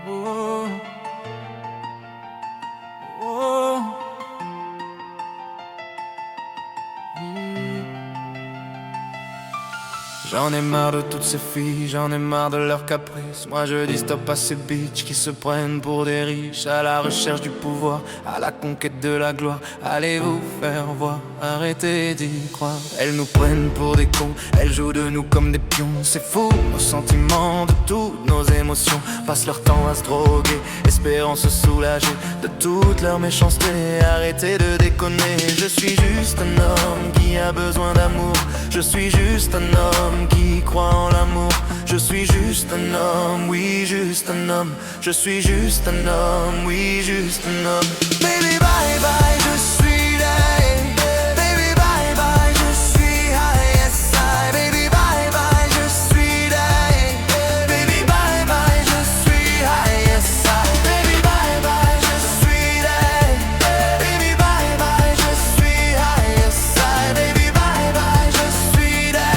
Oh, oh. J'en ai marre de toutes ces filles, j'en ai marre de leurs caprices. Moi je dis stop à ces bitches qui se prennent pour des riches, à la recherche du pouvoir, à la conquête de la gloire. Allez vous faire voir, arrêtez d'y croire. Elles nous prennent pour des cons, elles jouent de nous comme des pions. C'est fou, nos sentiments, de toutes nos émotions passent leur temps à se droguer, espérant se soulager de toute leur méchanceté. Arrêtez de déconner, je suis juste un homme qui a besoin d'amour. Je suis juste un homme qui croit en l'amour. Je suis juste un homme, oui juste un homme. Je suis juste un homme, oui juste un homme. Baby bye bye, je suis là. Baby bye bye, je suis high, yes I. Baby bye bye, je suis là. Baby bye bye, je suis high, yes I. Baby bye bye, je suis là. Baby bye bye, je suis high, yes I. Baby bye bye, je suis là.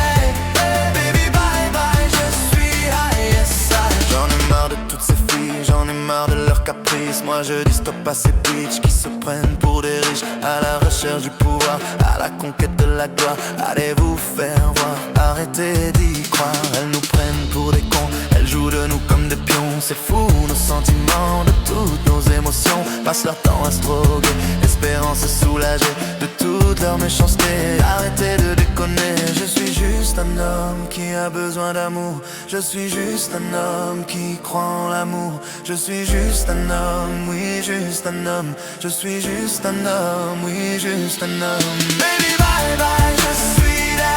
Baby bye bye, je suis high, yes I. J'en ai marre de toutes ces filles, j'en ai marre de leurs caprices. Moi je dis stop à ces bitches qui se prennent pour des riches, à la recherche du pouvoir, à la conquête de la gloire. Allez vous faire voir, arrêtez d'y croire. Elles nous prennent pour des cons, elles jouent de nous comme des pions. C'est fou, nos sentiments, de toutes nos émotions passent leur temps à se droguer, espérant se soulager de toute leur méchanceté. Arrêtez de déconner, je suis juste un homme qui a besoin d'amour. Je suis juste un homme qui croit en l'amour. Je suis juste un homme, oui juste un homme. Je suis juste un homme, oui juste un homme. Baby bye bye, je suis là.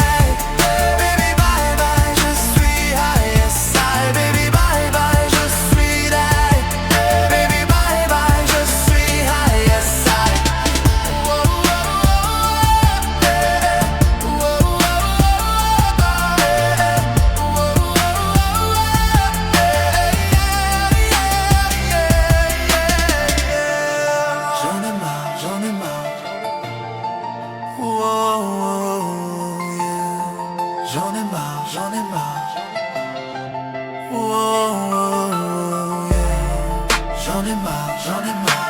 Baby bye bye, je suis high, yes I. Baby bye bye, je suis là. Baby bye bye, je suis high, yes I. J'en ai marre, j'en ai marre. J'en ai marre, j'en ai marre. J'en ai marre, j'en ai marre.